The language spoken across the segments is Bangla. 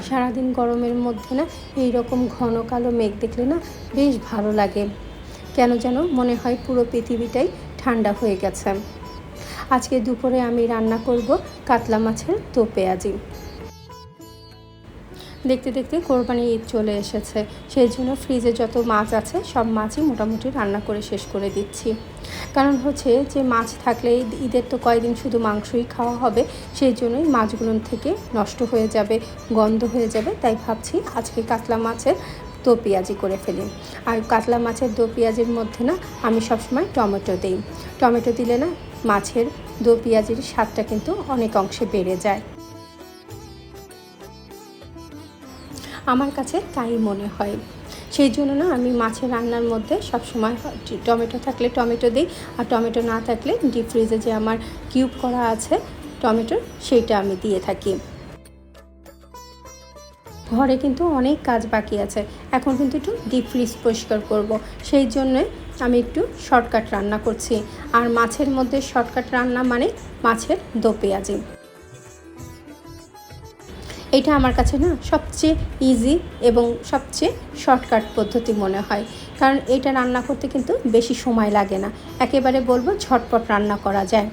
সারাদিন গরমের মধ্যে না এইরকম ঘন কালো মেঘ দেখলে না বেশ ভালো লাগে। কেন যেন মনে হয় পুরো পৃথিবীটাই ঠান্ডা হয়ে গেছে। আজকে দুপুরে আমি রান্না করব কাতলা মাছের দো পেঁয়াজি। দেখতে দেখতে কোরবানির ঈদ চলে এসেছে, সেই জন্য ফ্রিজে যত মাছ আছে সব মাছই মোটামুটি রান্না করে শেষ করে দিচ্ছি। কারণ হচ্ছে যে মাছ থাকলে ঈদের তো কয়েকদিন শুধু মাংসই খাওয়া হবে, সেই জন্যই মাছগুলো থেকে নষ্ট হয়ে যাবে, গন্ধ হয়ে যাবে। তাই ভাবছি আজকে কাতলা মাছের দো পেঁয়াজি করে ফেলি। আর কাতলা মাছের দো পেঁয়াজির মধ্যে না আমি সবসময় টমেটো দিই। টমেটো দিলে না মাছের দো পেঁয়াজির স্বাদটা কিন্তু অনেক অংশে বেড়ে যায়। আমার কাছে তাই মনে হয়। সেই জন্য না আমি মাছের রান্নার মধ্যে সবসময় টমেটো থাকলে টমেটো দিই, আর টমেটো না থাকলে ডিপ ফ্রিজে যে আমার কিউব করা আছে টমেটোর, সেইটা আমি দিয়ে থাকি। ঘরে কিন্তু অনেক কাজ বাকি আছে, এখন কিন্তু একটু ডিপ ফ্রিজ পরিষ্কার করব, সেই জন্যে আমি একটু শর্টকাট রান্না করছি। আর মাছের মধ্যে শর্টকাট রান্না মানে মাছের দো পেঁয়াজি। এটা আমার কাছে না সবচেয়ে ইজি এবং সবচেয়ে শর্টকাট পদ্ধতি মনে হয়, কারণ এটা রান্না করতে কিন্তু বেশি সময় লাগে না, একেবারে বলবো ঝটপট রান্না করা যায়।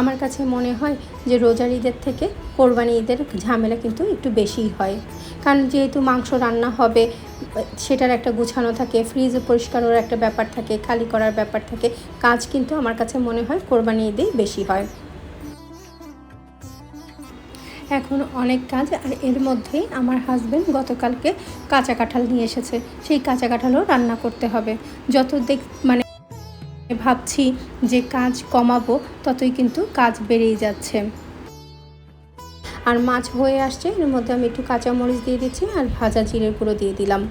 আমার কাছে মনে হয় যে রোজার ঈদের থেকে কোরবানি ঈদের ঝামেলা কিন্তু একটু বেশিই হয়, কারণ যেহেতু মাংস রান্না হবে সেটার একটা গুছানো থাকে, ফ্রিজে পরিষ্কারের একটা ব্যাপার থাকে, খালি করার ব্যাপার থাকে। কাজ কিন্তু আমার কাছে মনে হয় কোরবানি ঈদেই বেশি হয়। এখন অনেক কাজ, আর এর মধ্যেই আমার হাজব্যান্ড গতকালকে কাঁচা কাঁঠাল নিয়ে এসেছে, সেই কাঁচা কাঁঠালও রান্না করতে হবে। যত মানে ভাবছি যে কাজ কমাবো, ততই কিন্তু কাজ বেড়েই যাচ্ছে। আর মাছ হয়ে আসছে, এর মধ্যে আমি একটু কাঁচামরিচ দিয়ে দিচ্ছি আর ভাজা জিরের গুঁড়ো দিয়ে দিলাম।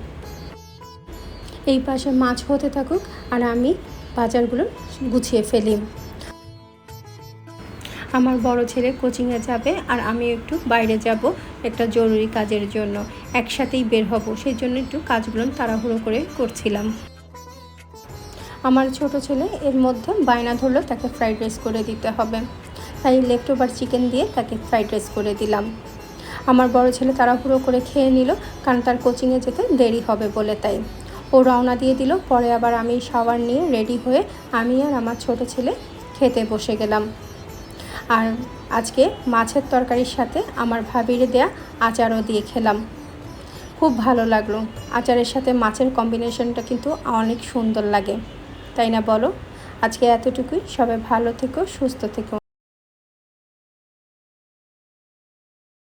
এই পাশে মাছ হতে থাকুক আর আমি বাজারগুলো গুছিয়ে ফেলি। আমার বড় ছেলে কোচিংয়ে যাবে আর আমি একটু বাইরে যাব একটা জরুরি কাজের জন্য, একসাথেই বের হব, সেই জন্য একটু কাজগুলো তাড়াহুড়ো করে করছিলাম। আমার ছোট ছেলে এর মধ্যে বায়না ধরলো তাকে ফ্রাইড রাইস করে দিতে হবে, তাই লেফট ওভার চিকেন দিয়ে তাকে ফ্রাইড রাইস করে দিলাম। আমার বড় ছেলে তাড়াহুড়ো করে খেয়ে নিল, কারণ তার কোচিংয়ে যেতে দেরি হবে বলে। তাই ও রওনা দিয়ে দিল। পরে আবার আমি শাওয়ার নিয়ে রেডি হয়ে আমি আর আমার ছোট ছেলে খেতে বসে গেলাম। আর আজকে মাছের তরকারির সাথে আমার ভাবির দেয়া আচারও দিয়ে খেলাম, খুব ভালো লাগলো। আচারের সাথে মাছের কম্বিনেশনটা কিন্তু অনেক সুন্দর লাগে, তাই না বলো? আজকে এতটুকুই, সবাই ভালো থেকো, সুস্থ থেকো।